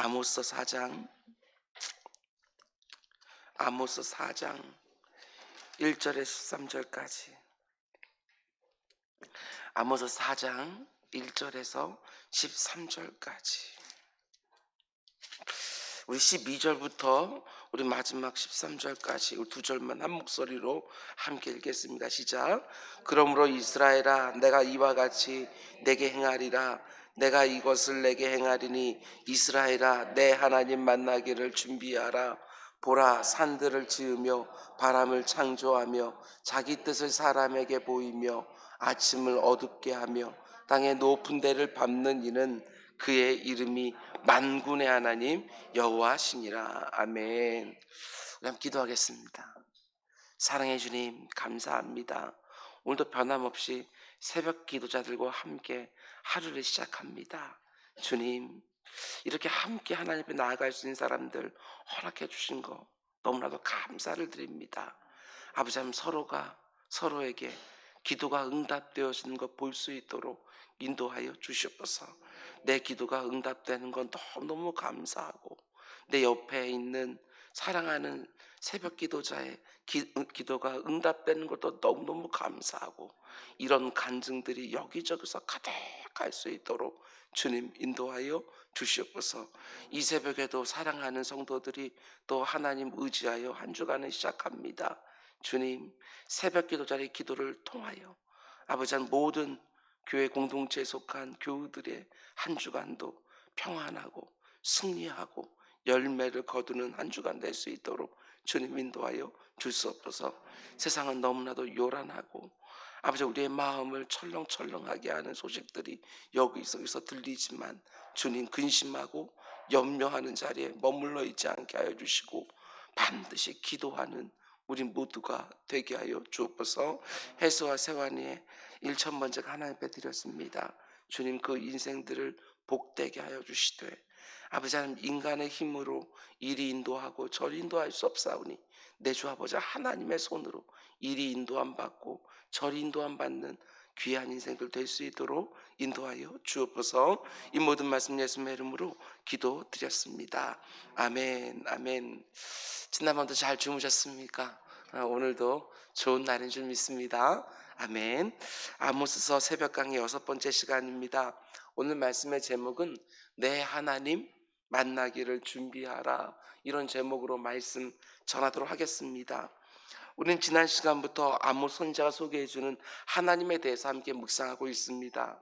아모스 4장 1절에 13절까지. 아모스 4장 1절에서 13절까지. 우리 12절부터 우리 마지막 13절까지 우리 두 절만 한 목소리로 함께 읽겠습니다. 시작. 그러므로 이스라엘아, 내가 이와 같이 내게 행하리라. 내가 이것을 내게 행하리니 이스라엘아, 내 하나님 만나기를 준비하라. 보라, 산들을 지으며 바람을 창조하며 자기 뜻을 사람에게 보이며 아침을 어둡게 하며 땅의 높은 데를 밟는 이는 그의 이름이 만군의 하나님 여호와시니라. 아멘. 그럼 기도하겠습니다. 사랑해 주님, 감사합니다. 오늘도 변함없이 새벽 기도자들과 함께 하루를 시작합니다. 주님, 이렇게 함께 하나님 앞에 나아갈 수 있는 사람들 허락해 주신 거 너무나도 감사를 드립니다. 아버지 하나님, 서로가 서로에게 기도가 응답되어지는 것 볼 수 있도록 인도하여 주시옵소서. 내 기도가 응답되는 건 너무너무 감사하고, 내 옆에 있는 사랑하는 새벽 기도자의 기도가 응답되는 것도 너무너무 감사하고, 이런 간증들이 여기저기서 가득할 수 있도록 주님 인도하여 주시옵소서. 이 새벽에도 사랑하는 성도들이 또 하나님 의지하여 한 주간을 시작합니다. 주님, 새벽 기도자의 기도를 통하여 아버지 한 모든 교회 공동체에 속한 교우들의 한 주간도 평안하고 승리하고 열매를 거두는 한 주간 될 수 있도록 주님 인도하여 주시옵소서. 세상은 너무나도 요란하고 아버지 우리의 마음을 철렁철렁하게 하는 소식들이 여기저기서 들리지만 주님 근심하고 염려하는 자리에 머물러 있지 않게 하여 주시고 반드시 기도하는 우리 모두가 되게 하여 주옵소서. 해수와 세완이의 1,000번째가 하나님 앞에 드렸습니다. 주님 그 인생들을 복되게 하여 주시되 아버지 하나님 인간의 힘으로 이리 인도하고 저리 인도할 수 없사오니 내 주 아버지 하나님의 손으로 이리 인도함 받고 저리 인도함 받는 귀한 인생들 될 수 있도록 인도하여 주옵소서. 이 모든 말씀 예수님의 이름으로 기도드렸습니다. 아멘. 아멘. 지난밤도 잘 주무셨습니까? 오늘도 좋은 날인 줄 믿습니다. 아멘. 아모스서 새벽 강의 6번째 시간입니다. 오늘 말씀의 제목은 내 하나님 만나기를 준비하라, 이런 제목으로 말씀 전하도록 하겠습니다. 우리는 지난 시간부터 아모스 선지자가 소개해주는 하나님에 대해서 함께 묵상하고 있습니다.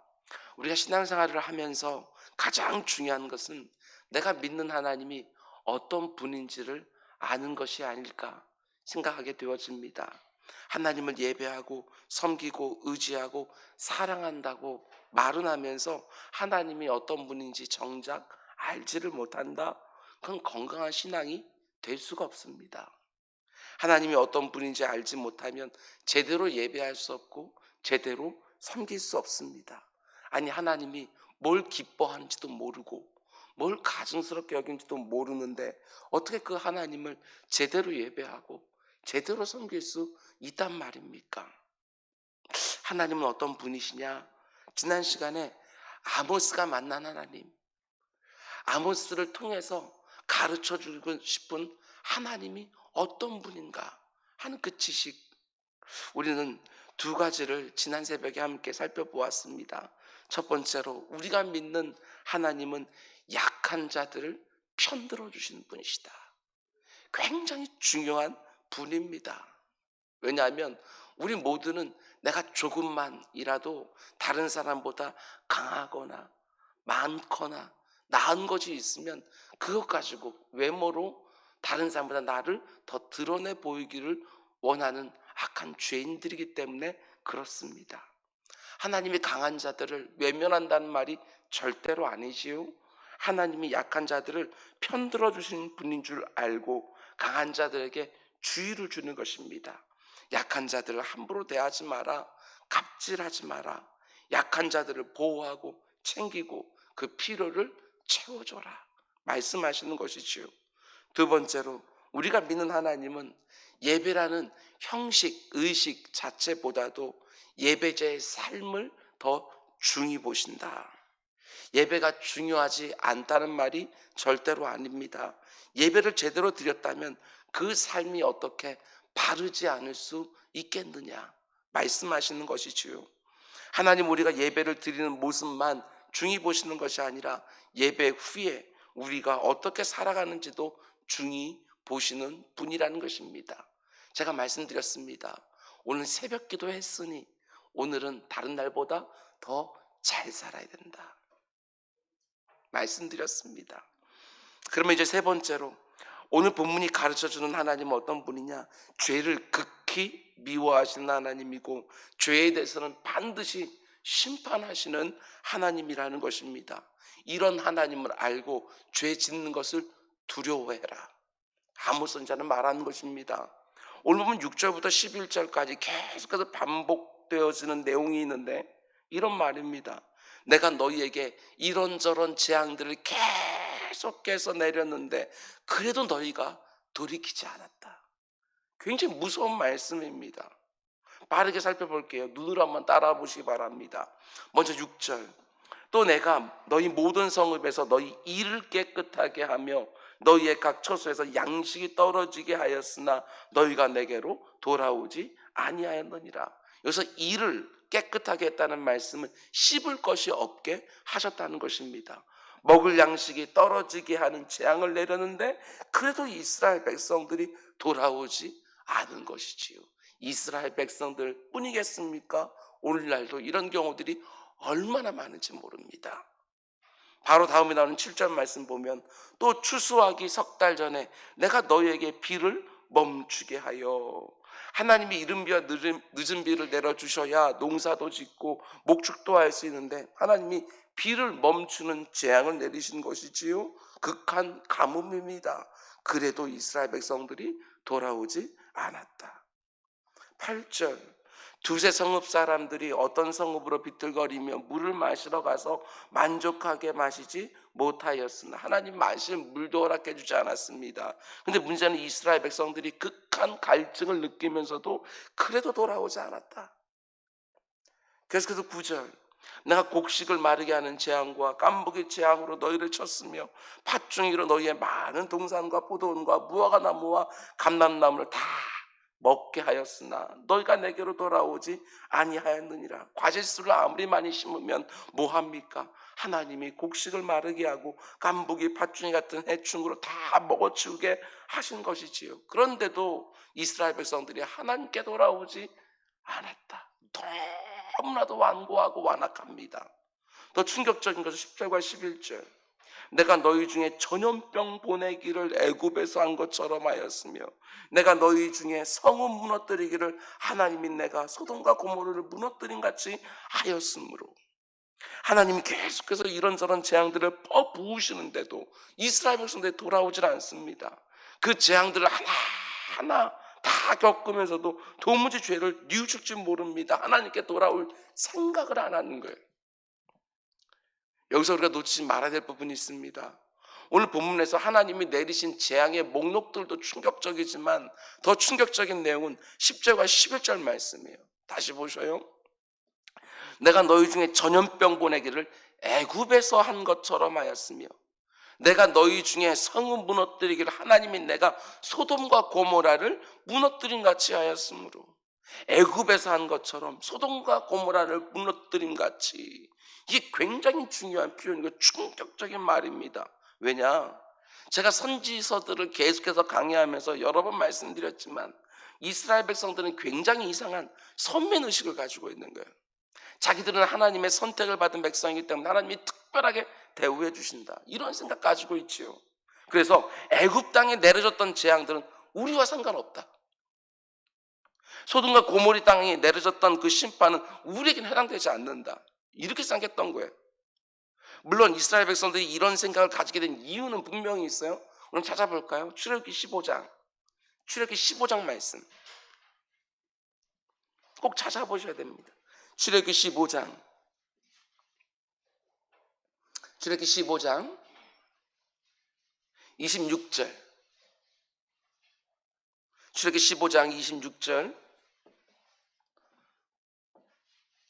우리가 신앙생활을 하면서 가장 중요한 것은 내가 믿는 하나님이 어떤 분인지를 아는 것이 아닐까 생각하게 되어집니다. 하나님을 예배하고 섬기고 의지하고 사랑한다고 말은 하면서 하나님이 어떤 분인지 정작 알지를 못한다? 그건 건강한 신앙이 될 수가 없습니다. 하나님이 어떤 분인지 알지 못하면 제대로 예배할 수 없고 제대로 섬길 수 없습니다. 아니, 하나님이 뭘 기뻐하는지도 모르고 뭘 가증스럽게 여긴지도 모르는데 어떻게 그 하나님을 제대로 예배하고 제대로 섬길 수 있단 말입니까? 하나님은 어떤 분이시냐? 지난 시간에 아모스가 만난 하나님, 아모스를 통해서 가르쳐 주고 싶은 하나님이 어떤 분인가 하는 그 지식, 우리는 두 가지를 지난 새벽에 함께 살펴보았습니다. 첫 번째로 우리가 믿는 하나님은 약한 자들을 편들어 주시는 분이시다. 굉장히 중요한 분입니다. 왜냐하면 우리 모두는 내가 조금만이라도 다른 사람보다 강하거나 많거나 나은 것이 있으면 그것 가지고 외모로 다른 사람보다 나를 더 드러내 보이기를 원하는 악한 죄인들이기 때문에 그렇습니다. 하나님이 강한 자들을 외면한다는 말이 절대로 아니지요. 하나님이 약한 자들을 편들어 주시는 분인 줄 알고 강한 자들에게 주의를 주는 것입니다. 약한 자들을 함부로 대하지 마라. 갑질하지 마라. 약한 자들을 보호하고 챙기고 그 필요를 채워줘라, 말씀하시는 것이지요. 두 번째로 우리가 믿는 하나님은 예배라는 형식, 의식 자체보다도 예배자의 삶을 더 중히 보신다. 예배가 중요하지 않다는 말이 절대로 아닙니다. 예배를 제대로 드렸다면 그 삶이 어떻게 바르지 않을 수 있겠느냐 말씀하시는 것이지요. 하나님, 우리가 예배를 드리는 모습만 중히 보시는 것이 아니라 예배 후에 우리가 어떻게 살아가는지도 중히 보시는 분이라는 것입니다. 제가 말씀드렸습니다. 오늘 새벽 기도 했으니 오늘은 다른 날보다 더 잘 살아야 된다 말씀드렸습니다. 그러면 이제 세 번째로, 오늘 본문이 가르쳐주는 하나님은 어떤 분이냐? 죄를 극히 미워하시는 하나님이고 죄에 대해서는 반드시 심판하시는 하나님이라는 것입니다. 이런 하나님을 알고 죄 짓는 것을 두려워해라, 아모 선자는 말하는 것입니다. 오늘 보면 6절부터 11절까지 계속해서 반복되어지는 내용이 있는데 이런 말입니다. 내가 너희에게 이런저런 재앙들을 계속해서 내렸는데 그래도 너희가 돌이키지 않았다. 굉장히 무서운 말씀입니다. 빠르게 살펴볼게요. 눈으로 한번 따라 보시기 바랍니다. 먼저 6절. 또 내가 너희 모든 성읍에서 너희 이를 깨끗하게 하며 너희의 각 처소에서 양식이 떨어지게 하였으나 너희가 내게로 돌아오지 아니하였느니라. 여기서 이를 깨끗하게 했다는 말씀은 씹을 것이 없게 하셨다는 것입니다. 먹을 양식이 떨어지게 하는 재앙을 내렸는데 그래도 이스라엘 백성들이 돌아오지 않은 것이지요. 이스라엘 백성들 뿐이겠습니까? 오늘날도 이런 경우들이 얼마나 많은지 모릅니다. 바로 다음에 나오는 7절 말씀 보면 또 추수하기 석 달 전에 내가 너희에게 비를 멈추게 하여, 하나님이 이른 비와 늦은 비를 내려주셔야 농사도 짓고 목축도 할 수 있는데 하나님이 비를 멈추는 재앙을 내리신 것이지요. 극한 가뭄입니다. 그래도 이스라엘 백성들이 돌아오지 않았다. 8절. 두세 성읍 사람들이 어떤 성읍으로 비틀거리며 물을 마시러 가서 만족하게 마시지 못하였으나 하나님 마실 물도 허락해 주지 않았습니다. 근데 문제는 이스라엘 백성들이 극한 갈증을 느끼면서도 그래도 돌아오지 않았다. 그래서 9절. 내가 곡식을 마르게 하는 재앙과 깐부기 재앙으로 너희를 쳤으며 팥중이로 너희의 많은 동산과 포도원과 무화과 나무와 감람나무를 다 먹게 하였으나 너희가 내게로 돌아오지 아니하였느니라. 과실수를 아무리 많이 심으면 뭐합니까? 하나님이 곡식을 마르게 하고 깐부기 팥중이 같은 해충으로 다 먹어치우게 하신 것이지요. 그런데도 이스라엘 백성들이 하나님께 돌아오지 않았다. 너무나도 완고하고 완악합니다. 더 충격적인 것은 10절과 11절. 내가 너희 중에 전염병 보내기를 애굽에서 한 것처럼 하였으며 내가 너희 중에 성읍 무너뜨리기를 하나님이 내가 소돔과 고모르를 무너뜨린 같이 하였으므로, 하나님이 계속해서 이런저런 재앙들을 퍼부으시는데도 이스라엘 백성들이 돌아오질 않습니다. 그 재앙들을 하나하나 다 겪으면서도 도무지 죄를 뉘우칠지 모릅니다. 하나님께 돌아올 생각을 안 하는 거예요. 여기서 우리가 놓치지 말아야 될 부분이 있습니다. 오늘 본문에서 하나님이 내리신 재앙의 목록들도 충격적이지만 더 충격적인 내용은 10절과 11절 말씀이에요. 다시 보셔요. 내가 너희 중에 전염병 보내기를 애굽에서 한 것처럼 하였으며 내가 너희 중에 성읍 무너뜨리기를 하나님이 내가 소돔과 고모라를 무너뜨린 같이 하였으므로, 애굽에서 한 것처럼 소돔과 고모라를 무너뜨린 같이. 이게 굉장히 중요한 표현이고 충격적인 말입니다. 왜냐? 제가 선지서들을 계속해서 강의하면서 여러 번 말씀드렸지만 이스라엘 백성들은 굉장히 이상한 선민의식을 가지고 있는 거예요. 자기들은 하나님의 선택을 받은 백성이기 때문에 하나님이 특별하게 대우해 주신다, 이런 생각 가지고 있지요. 그래서 애굽 땅에 내려졌던 재앙들은 우리와 상관없다. 소돔과 고모리 땅에 내려졌던 그 심판은 우리에게는 해당되지 않는다, 이렇게 생각했던 거예요. 물론 이스라엘 백성들이 이런 생각을 가지게 된 이유는 분명히 있어요. 그럼 찾아볼까요? 출애굽기 15장. 출애굽기 15장 말씀 꼭 찾아보셔야 됩니다. 출애굽기 15장. 출애굽기 15장 26절. 출애굽기 15장 26절.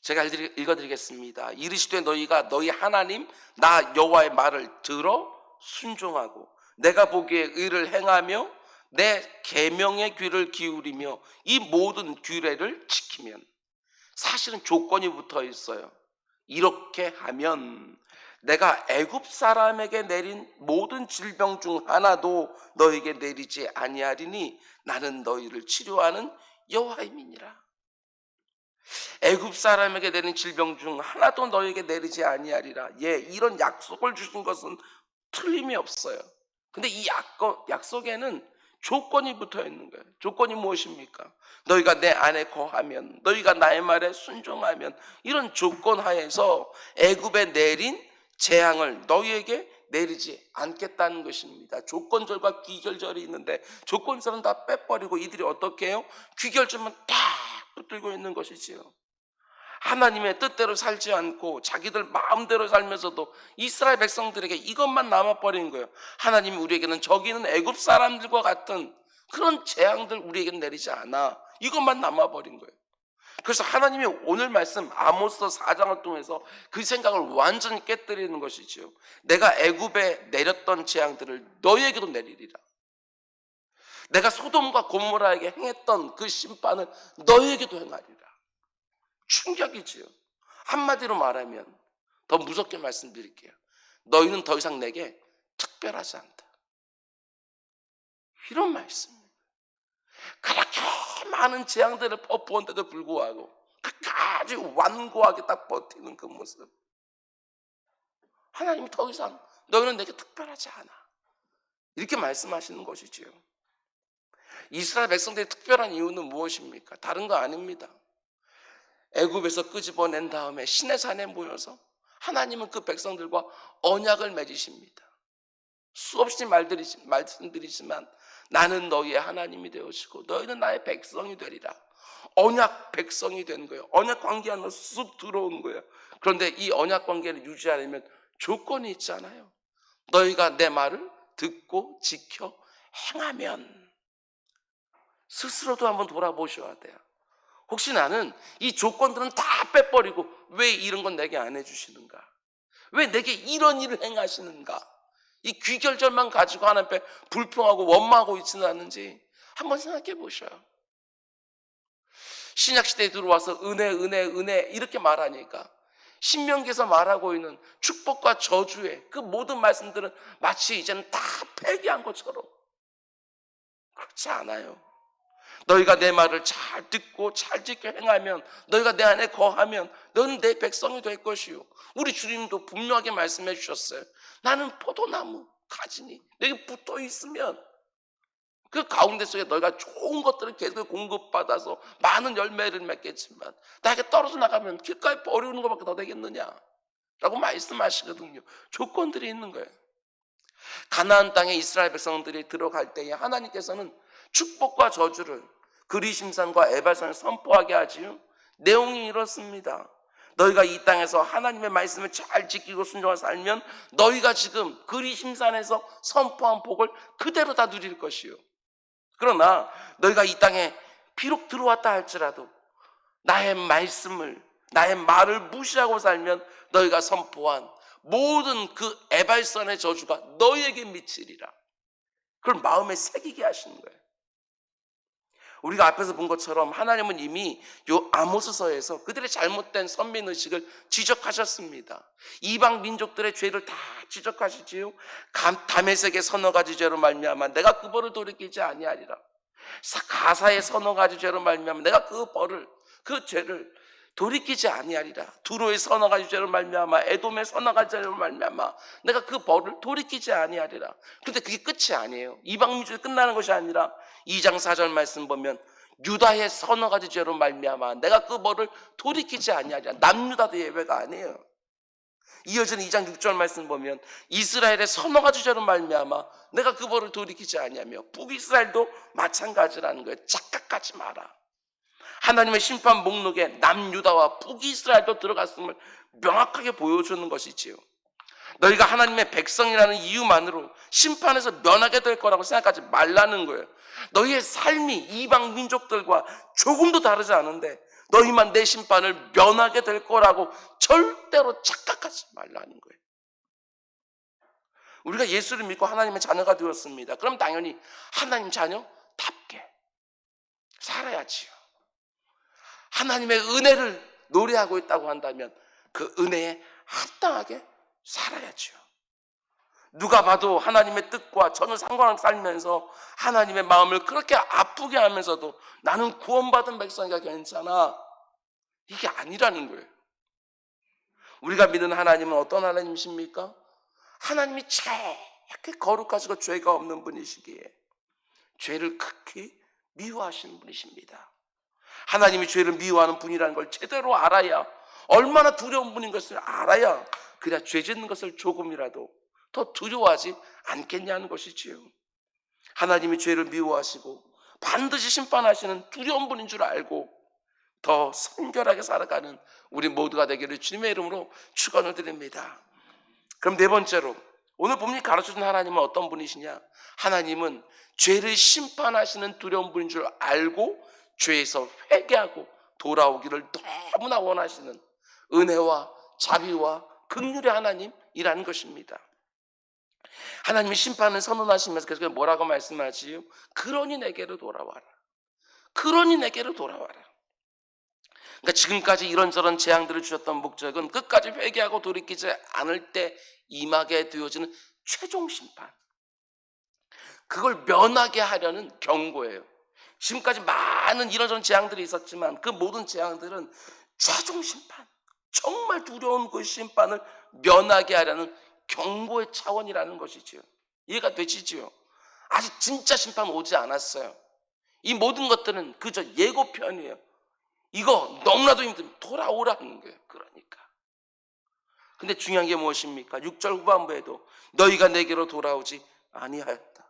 제가 읽어드리겠습니다. 이르시되 너희가 너희 하나님 나 여호와의 말을 들어 순종하고 내가 보기에 의를 행하며 내 계명의 귀를 기울이며 이 모든 규례를 지키면, 사실은 조건이 붙어 있어요. 이렇게 하면 내가 애굽 사람에게 내린 모든 질병 중 하나도 너에게 내리지 아니하리니 나는 너희를 치료하는 여호와임이니라. 애굽 사람에게 내린 질병 중 하나도 너에게 내리지 아니하리라. 예, 이런 약속을 주신 것은 틀림이 없어요. 근데 이 약속에는 조건이 붙어 있는 거예요. 조건이 무엇입니까? 너희가 내 안에 거하면, 너희가 나의 말에 순종하면, 이런 조건 하에서 애굽에 내린 재앙을 너희에게 내리지 않겠다는 것입니다. 조건절과 귀결절이 있는데 조건절은 다 빼버리고 이들이 어떻게 해요? 귀결절만 딱 붙들고 있는 것이지요. 하나님의 뜻대로 살지 않고 자기들 마음대로 살면서도 이스라엘 백성들에게 이것만 남아버린 거예요. 하나님이 우리에게는 저기는 애굽 사람들과 같은 그런 재앙들 우리에게는 내리지 않아. 이것만 남아버린 거예요. 그래서 하나님이 오늘 말씀 아모스 4장을 통해서 그 생각을 완전히 깨뜨리는 것이죠. 내가 애굽에 내렸던 재앙들을 너희에게도 내리리라. 내가 소돔과 고모라에게 행했던 그 심판을 너희에게도 행하리라. 충격이지요. 한마디로 말하면 더 무섭게 말씀드릴게요. 너희는 더 이상 내게 특별하지 않다. 이런 말씀입니다. 그렇게 많은 재앙들을 엎어온데도 불구하고 끝까지 완고하게 딱 버티는 그 모습. 하나님이 더 이상 너희는 내게 특별하지 않아. 이렇게 말씀하시는 것이지요. 이스라엘 백성들이 특별한 이유는 무엇입니까? 다른 거 아닙니다. 애굽에서 끄집어낸 다음에 시내산에 모여서 하나님은 그 백성들과 언약을 맺으십니다. 수없이 말씀드리지만 나는 너희의 하나님이 되어지고 너희는 나의 백성이 되리라. 언약 백성이 된 거예요. 언약 관계 안으로 쑥 들어온 거예요. 그런데 이 언약 관계를 유지하려면 조건이 있잖아요. 너희가 내 말을 듣고 지켜 행하면. 스스로도 한번 돌아보셔야 돼요. 혹시 나는 이 조건들은 다 빼버리고 왜 이런 건 내게 안 해주시는가? 왜 내게 이런 일을 행하시는가? 이 귀결절만 가지고 하나님 앞에 불평하고 원망하고 있지는 않는지 한번 생각해 보셔요. 신약시대에 들어와서 은혜 이렇게 말하니까 신명기에서 말하고 있는 축복과 저주의 그 모든 말씀들은 마치 이제는 다 폐기한 것처럼. 그렇지 않아요. 너희가 내 말을 잘 듣고 잘 지켜 행하면, 너희가 내 안에 거하면 너는 내 백성이 될 것이요. 우리 주님도 분명하게 말씀해 주셨어요. 나는 포도나무 가지니 내게 붙어 있으면 그 가운데 속에 너희가 좋은 것들을 계속 공급받아서 많은 열매를 맺겠지만 나에게 떨어져 나가면 길가에 버리는 것밖에 더 되겠느냐 라고 말씀하시거든요. 조건들이 있는 거예요. 가나안 땅에 이스라엘 백성들이 들어갈 때에 하나님께서는 축복과 저주를 그리심산과 에발산에 선포하게 하지요. 내용이 이렇습니다. 너희가 이 땅에서 하나님의 말씀을 잘 지키고 순종하여 살면 너희가 지금 그리심산에서 선포한 복을 그대로 다 누릴 것이요. 그러나 너희가 이 땅에 비록 들어왔다 할지라도 나의 말을 무시하고 살면 너희가 선포한 모든 그 에발산의 저주가 너희에게 미치리라. 그걸 마음에 새기게 하시는 거예요. 우리가 앞에서 본 것처럼 하나님은 이미 요 아모스서에서 그들의 잘못된 선민의식을 지적하셨습니다. 이방 민족들의 죄를 다 지적하시지요. 다메섹의 서너 가지 죄로 말미암아 내가 그 벌을 돌이키지 아니하리라. 가사의 서너 가지 죄로 말미암아 내가 그 죄를 돌이키지 아니하리라. 두로의 서너 가지 죄로 말미암아 에돔의 서너 가지 죄로 말미암아 내가 그 벌을 돌이키지 아니하리라. 그런데 그게 끝이 아니에요. 이방 민족이 끝나는 것이 아니라 2장 4절 말씀 보면 유다의 서너 가지 죄로 말미암아 내가 그 벌을 돌이키지 아니하리라. 남유다도 예외가 아니에요. 이어지는 2장 6절 말씀 보면 이스라엘의 서너 가지 죄로 말미암아 내가 그 벌을 돌이키지 아니하며 북이스라엘도 마찬가지라는 거예요. 착각하지 마라. 하나님의 심판 목록에 남유다와 북이스라엘도 들어갔음을 명확하게 보여주는 것이지요. 너희가 하나님의 백성이라는 이유만으로 심판에서 면하게 될 거라고 생각하지 말라는 거예요. 너희의 삶이 이방 민족들과 조금도 다르지 않은데 너희만 내 심판을 면하게 될 거라고 절대로 착각하지 말라는 거예요. 우리가 예수를 믿고 하나님의 자녀가 되었습니다. 그럼 당연히 하나님 자녀답게 살아야지요. 하나님의 은혜를 노래하고 있다고 한다면 그 은혜에 합당하게 살아야지요. 누가 봐도 하나님의 뜻과 전혀 상관없이 살면서 하나님의 마음을 그렇게 아프게 하면서도 나는 구원받은 백성이가 괜찮아, 이게 아니라는 거예요. 우리가 믿는 하나님은 어떤 하나님이십니까? 하나님이 제게 거룩하시고 죄가 없는 분이시기에 죄를 극히 미워하시는 분이십니다. 하나님이 죄를 미워하는 분이라는 걸 제대로 알아야, 얼마나 두려운 분인 것을 알아야 그래야 죄 짓는 것을 조금이라도 더 두려워하지 않겠냐는 것이지요. 하나님이 죄를 미워하시고 반드시 심판하시는 두려운 분인 줄 알고 더 성결하게 살아가는 우리 모두가 되기를 주님의 이름으로 축원을 드립니다. 그럼 네 번째로, 오늘 본문이 가르쳐준 하나님은 어떤 분이시냐? 하나님은 죄를 심판하시는 두려운 분인 줄 알고 죄에서 회개하고 돌아오기를 너무나 원하시는 은혜와 자비와 긍휼의 하나님이라는 것입니다. 하나님이 심판을 선언하시면서 계속 뭐라고 말씀하지요? 그러니 내게로 돌아와라. 그러니 내게로 돌아와라. 그러니까 지금까지 이런저런 재앙들을 주셨던 목적은 끝까지 회개하고 돌이키지 않을 때 임하게 되어지는 최종 심판, 그걸 면하게 하려는 경고예요. 지금까지 많은 이런저런 재앙들이 있었지만 그 모든 재앙들은 최종 심판, 정말 두려운 그 심판을 면하게 하려는 경고의 차원이라는 것이지요. 이해가 되시지요? 아직 진짜 심판 오지 않았어요. 이 모든 것들은 그저 예고편이에요. 이거 너무나도 힘들면 돌아오라는 거예요. 그러니까. 근데 중요한 게 무엇입니까? 6절 후반부에도 너희가 내게로 돌아오지 아니하였다.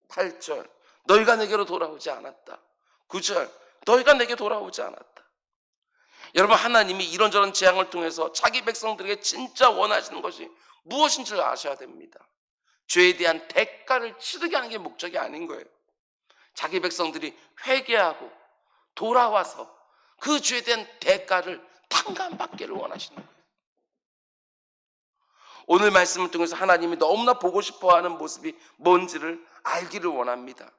8절 너희가 내게로 돌아오지 않았다. 9절 너희가 내게 돌아오지 않았다. 여러분, 하나님이 이런저런 재앙을 통해서 자기 백성들에게 진짜 원하시는 것이 무엇인지를 아셔야 됩니다. 죄에 대한 대가를 치르게 하는 게 목적이 아닌 거예요. 자기 백성들이 회개하고 돌아와서 그 죄에 대한 대가를 탕감받기를 원하시는 거예요. 오늘 말씀을 통해서 하나님이 너무나 보고 싶어하는 모습이 뭔지를 알기를 원합니다.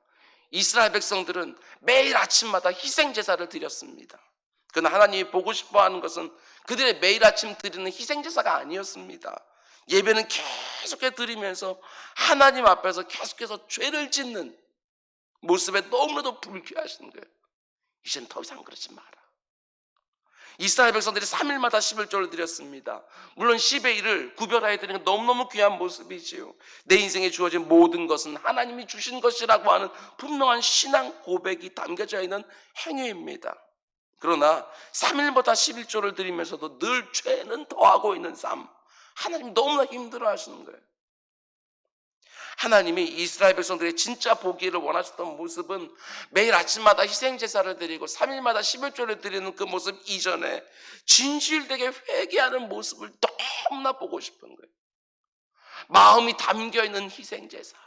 이스라엘 백성들은 매일 아침마다 희생제사를 드렸습니다. 그러나 하나님이 보고 싶어하는 것은 그들의 매일 아침 드리는 희생제사가 아니었습니다. 예배는 계속해서 드리면서 하나님 앞에서 계속해서 죄를 짓는 모습에 너무나도 불쾌하신 거예요. 이젠 더 이상 그러지 마라. 이스라엘 백성들이 3일마다 11조를 드렸습니다. 물론 10의 1을 구별하여 드리는 건 너무너무 귀한 모습이지요. 내 인생에 주어진 모든 것은 하나님이 주신 것이라고 하는 분명한 신앙 고백이 담겨져 있는 행위입니다. 그러나 3일마다 11조를 드리면서도 늘 죄는 더하고 있는 삶, 하나님 너무나 힘들어 하시는 거예요. 하나님이 이스라엘 백성들의 진짜 보기를 원하셨던 모습은 매일 아침마다 희생제사를 드리고 3일마다 11조를 드리는 그 모습 이전에 진실되게 회개하는 모습을 너무나 보고 싶은 거예요. 마음이 담겨있는 희생제사,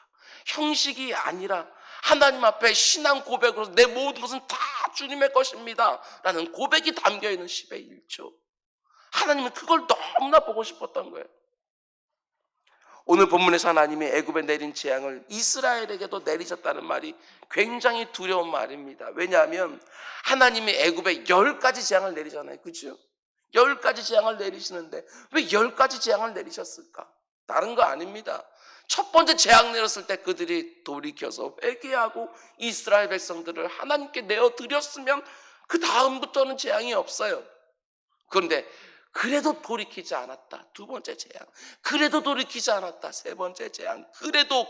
형식이 아니라 하나님 앞에 신앙 고백으로 내 모든 것은 다 주님의 것입니다 라는 고백이 담겨있는 10의 1조. 하나님은 그걸 너무나 보고 싶었던 거예요. 오늘 본문에서 하나님이 애굽에 내린 재앙을 이스라엘에게도 내리셨다는 말이 굉장히 두려운 말입니다. 왜냐하면 하나님이 애굽에 10가지 재앙을 내리잖아요. 그렇죠? 10가지 재앙을 내리시는데 왜 10가지 재앙을 내리셨을까? 다른 거 아닙니다. 첫 번째 재앙 내렸을 때 그들이 돌이켜서 회개하고 이스라엘 백성들을 하나님께 내어드렸으면 그 다음부터는 재앙이 없어요. 그런데 그래도 돌이키지 않았다. 두 번째 재앙. 그래도 돌이키지 않았다. 세 번째 재앙. 그래도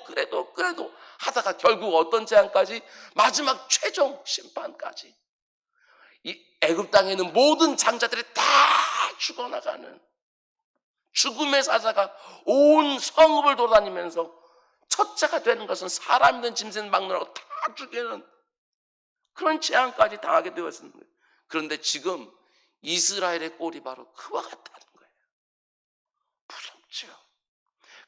하다가 결국 어떤 재앙까지? 마지막 최종 심판까지. 이 애굽 땅에 있는 모든 장자들이 다 죽어나가는 죽음의 사자가 온 성읍을 돌아다니면서 첫째가 되는 것은 사람이든 짐승 막느라고 다 죽이는 그런 재앙까지 당하게 되었습니다. 그런데 지금 이스라엘의 꼴이 바로 그와 같다는 거예요. 무섭죠.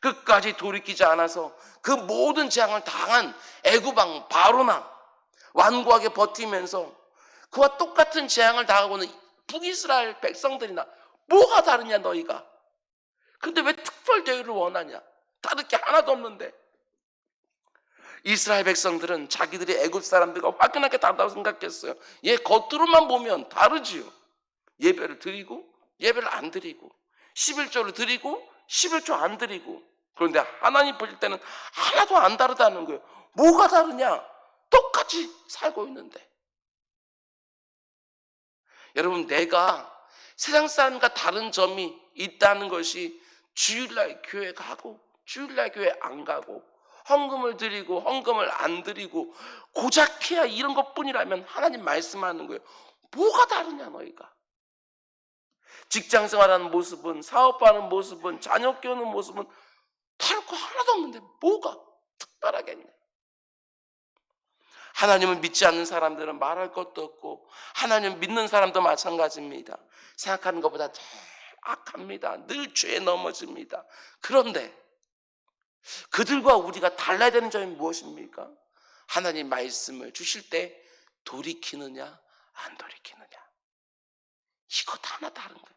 끝까지 돌이키지 않아서 그 모든 재앙을 당한 애굽 왕 바로나 완고하게 버티면서 그와 똑같은 재앙을 당하고는 북이스라엘 백성들이나 뭐가 다르냐 너희가. 근데 왜 특별 대우를 원하냐? 다를 게 하나도 없는데. 이스라엘 백성들은 자기들이 애굽 사람들과 확연하게 다르다고 생각했어요. 얘 겉으로만 보면 다르지요. 예배를 드리고 예배를 안 드리고 11조를 드리고 11조 안 드리고. 그런데 하나님 보실 때는 하나도 안 다르다는 거예요. 뭐가 다르냐? 똑같이 살고 있는데. 여러분, 내가 세상 사람과 다른 점이 있다는 것이 주일날 교회 가고 주일날 교회 안 가고 헌금을 드리고 헌금을 안 드리고 고작해야 이런 것뿐이라면 하나님 말씀하는 거예요. 뭐가 다르냐 너희가. 직장생활하는 모습은, 사업하는 모습은, 자녀 키우는 모습은 다를 거 하나도 없는데 뭐가 특별하겠냐. 하나님을 믿지 않는 사람들은 말할 것도 없고 하나님 믿는 사람도 마찬가지입니다. 생각하는 것보다 더 악합니다. 늘 죄에 넘어집니다. 그런데 그들과 우리가 달라야 되는 점이 무엇입니까? 하나님 말씀을 주실 때 돌이키느냐 안 돌이키느냐. 이것 하나 다른 거예요.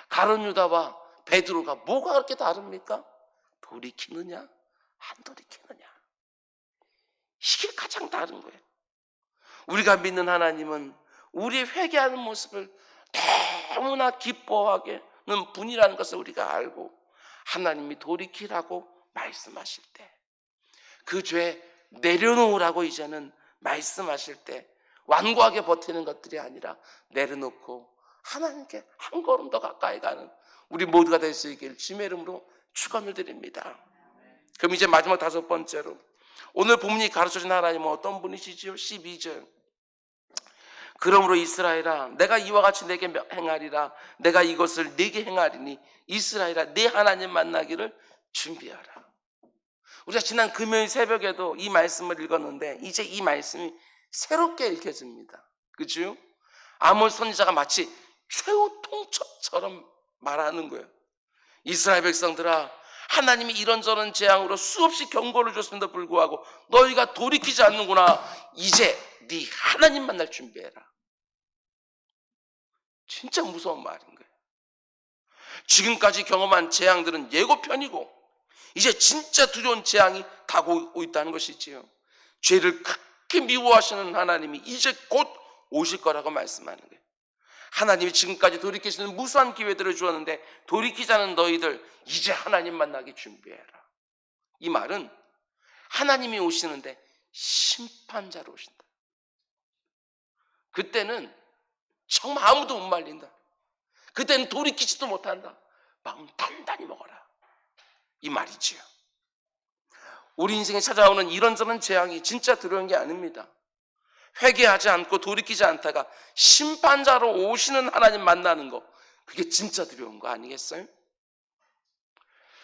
가룟 유다와 베드로가 뭐가 그렇게 다릅니까? 돌이키느냐 안 돌이키느냐. 이게 가장 다른 거예요. 우리가 믿는 하나님은 우리의 회개하는 모습을 너무나 기뻐하는 분이라는 것을 우리가 알고 하나님이 돌이키라고 말씀하실 때, 그 죄 내려놓으라고 이제는 말씀하실 때 완고하게 버티는 것들이 아니라 내려놓고 하나님께 한 걸음 더 가까이 가는 우리 모두가 될 수 있기를 주님의 이름으로 축원을 드립니다. 그럼 이제 마지막 5번째로 오늘 본문이 가르쳐준 하나님은 어떤 분이시지요? 12절. 그러므로 이스라엘아 내가 이와 같이 내게 행하리라. 내가 이것을 내게 행하리니 이스라엘아 내 하나님 만나기를 준비하라. 우리가 지난 금요일 새벽에도 이 말씀을 읽었는데 이제 이 말씀이 새롭게 읽혀집니다. 그렇죠? 아모스 선지자가 마치 최후 통첩처럼 말하는 거예요. 이스라엘 백성들아 하나님이 이런저런 재앙으로 수없이 경고를 줬음에도 불구하고 너희가 돌이키지 않는구나. 이제 네 하나님 만날 준비해라. 진짜 무서운 말인 거예요. 지금까지 경험한 재앙들은 예고편이고 이제 진짜 두려운 재앙이 다가오고 있다는 것이지요. 죄를 크게 미워하시는 하나님이 이제 곧 오실 거라고 말씀하는 거예요. 하나님이 지금까지 돌이킬 수 있는 무수한 기회들을 주었는데 돌이키자는 너희들 이제 하나님 만나기 준비해라. 이 말은 하나님이 오시는데 심판자로 오신다. 그때는 정말 아무도 못 말린다. 그때는 돌이키지도 못한다. 마음 단단히 먹어라. 이 말이지요. 우리 인생에 찾아오는 이런저런 재앙이 진짜 두려운 게 아닙니다. 회개하지 않고 돌이키지 않다가 심판자로 오시는 하나님 만나는 거, 그게 진짜 두려운 거 아니겠어요?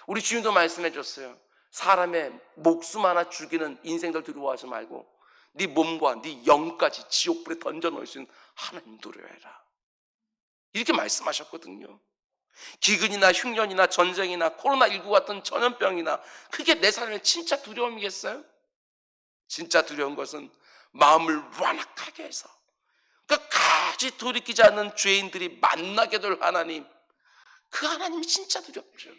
우리 주님도 말씀해 줬어요. 사람의 목숨 하나 죽이는 인생들 두려워하지 말고 네 몸과 네 영까지 지옥불에 던져놓을 수 있는 하나님 두려워해라. 이렇게 말씀하셨거든요. 기근이나 흉년이나 전쟁이나 코로나19 같은 전염병이나 그게 내 삶의 진짜 두려움이겠어요? 진짜 두려운 것은 마음을 완악하게 해서 끝까지 돌이키지 않는 죄인들이 만나게 될 하나님, 그 하나님이 진짜 두렵죠.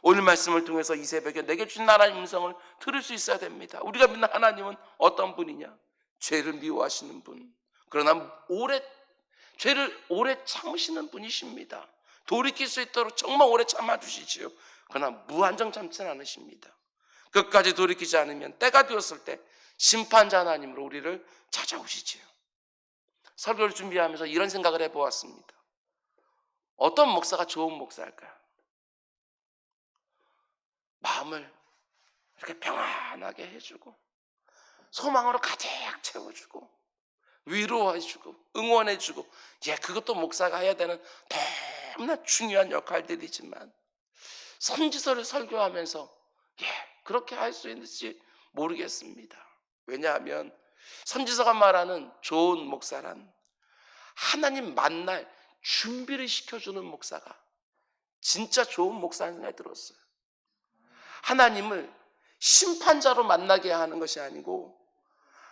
오늘 말씀을 통해서 이 새벽에 내게 주신 하나님 음성을 들을 수 있어야 됩니다. 우리가 믿는 하나님은 어떤 분이냐? 죄를 미워하시는 분, 그러나 죄를 오래 참으시는 분이십니다. 돌이킬 수 있도록 정말 오래 참아주시지요. 그러나 무한정 참지는 않으십니다. 끝까지 돌이키지 않으면 때가 되었을 때 심판자 하나님으로 우리를 찾아오시지요. 설교를 준비하면서 이런 생각을 해보았습니다. 어떤 목사가 좋은 목사일까요? 마음을 이렇게 평안하게 해주고 소망으로 가득 채워주고 위로해주고 응원해주고, 그것도 목사가 해야 되는 너무나 중요한 역할들이지만 선지서를 설교하면서 그렇게 할 수 있는지 모르겠습니다. 왜냐하면 선지서가 말하는 좋은 목사란 하나님 만날 준비를 시켜주는 목사가 진짜 좋은 목사라는 생각이 들었어요. 하나님을 심판자로 만나게 하는 것이 아니고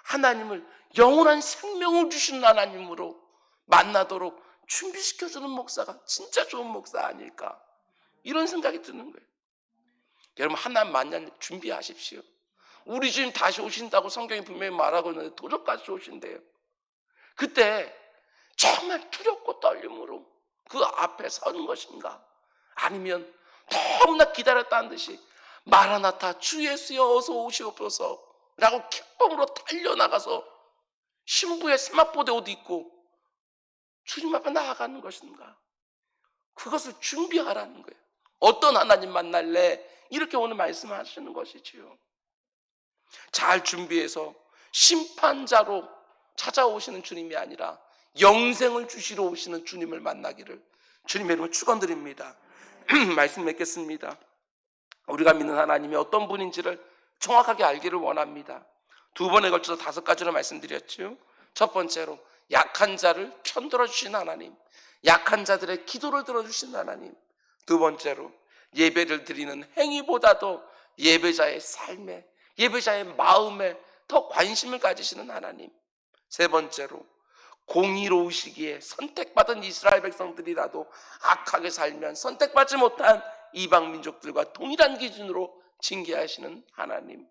하나님을 영원한 생명을 주시는 하나님으로 만나도록 준비시켜주는 목사가 진짜 좋은 목사 아닐까, 이런 생각이 드는 거예요. 여러분, 하나님 만날 준비하십시오. 우리 주님 다시 오신다고 성경이 분명히 말하고 있는데 도적같이 오신대요. 그때 정말 두렵고 떨림으로 그 앞에 서는 것인가, 아니면 너무나 기다렸다는 듯이 마라나타 주 예수여 어서 오시옵소서 라고 기쁨으로 달려나가서 신부의 세마포대 옷 입고 주님 앞에 나아가는 것인가, 그것을 준비하라는 거예요. 어떤 하나님 만날래? 이렇게 오늘 말씀하시는 것이지요. 잘 준비해서 심판자로 찾아오시는 주님이 아니라 영생을 주시러 오시는 주님을 만나기를 주님의 이름으로 축원드립니다. 말씀 맺겠습니다. 우리가 믿는 하나님이 어떤 분인지를 정확하게 알기를 원합니다. 두 번에 걸쳐서 5가지로 말씀드렸죠. 첫 번째로 약한 자를 편들어 주신 하나님, 약한 자들의 기도를 들어주신 하나님. 두 번째로 예배를 드리는 행위보다도 예배자의 삶에, 예배자의 마음에 더 관심을 가지시는 하나님. 세 번째로 공의로우시기에 선택받은 이스라엘 백성들이라도 악하게 살면 선택받지 못한 이방 민족들과 동일한 기준으로 징계하시는 하나님.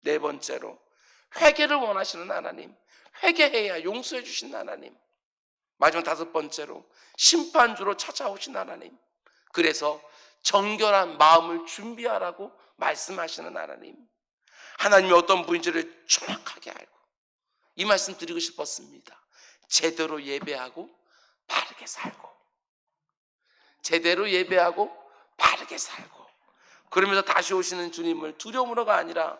네 번째로 회개를 원하시는 하나님, 회개해야 용서해 주신 하나님. 마지막 5번째로 심판주로 찾아오신 하나님. 그래서 정결한 마음을 준비하라고 말씀하시는 하나님. 하나님이 어떤 분인지를 정확하게 알고 이 말씀 드리고 싶었습니다. 제대로 예배하고 바르게 살고, 제대로 예배하고 바르게 살고, 그러면서 다시 오시는 주님을 두려움으로가 아니라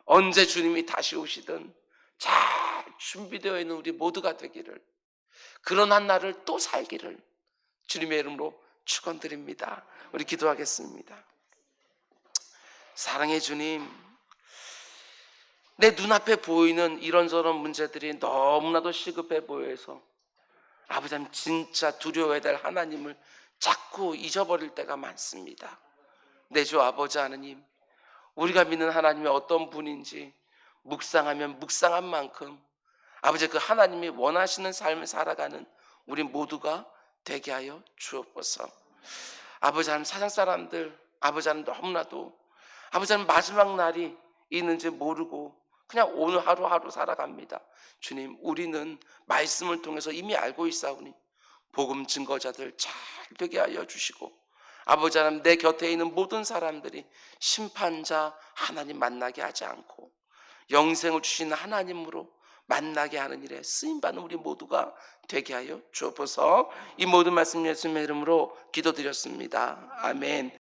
언제 주님이 다시 오시든 잘 준비되어 있는 우리 모두가 되기를, 그런 한 날을 또 살기를 주님의 이름으로 축원드립니다. 우리 기도하겠습니다. 사랑의 주님, 내 눈앞에 보이는 이런저런 문제들이 너무나도 시급해 보여서 아버지 하나님, 진짜 두려워야 될 하나님을 자꾸 잊어버릴 때가 많습니다. 내 주 아버지 하나님, 우리가 믿는 하나님이 어떤 분인지 묵상하면 묵상한 만큼 아버지 그 하나님이 원하시는 삶을 살아가는 우리 모두가 되게 하여 주옵소서. 아버지 하나님, 세상 사람들 아버지 하나님 너무나도 아버지 하나님 마지막 날이 있는지 모르고 그냥 오늘 하루하루 살아갑니다. 주님, 우리는 말씀을 통해서 이미 알고 있사오니 복음 증거자들 잘 되게 하여 주시고, 아버지 하나님, 내 곁에 있는 모든 사람들이 심판자 하나님 만나게 하지 않고 영생을 주시는 하나님으로 만나게 하는 일에 쓰임받는 우리 모두가 되게 하여 주옵소서. 이 모든 말씀 예수님의 이름으로 기도드렸습니다. 아멘.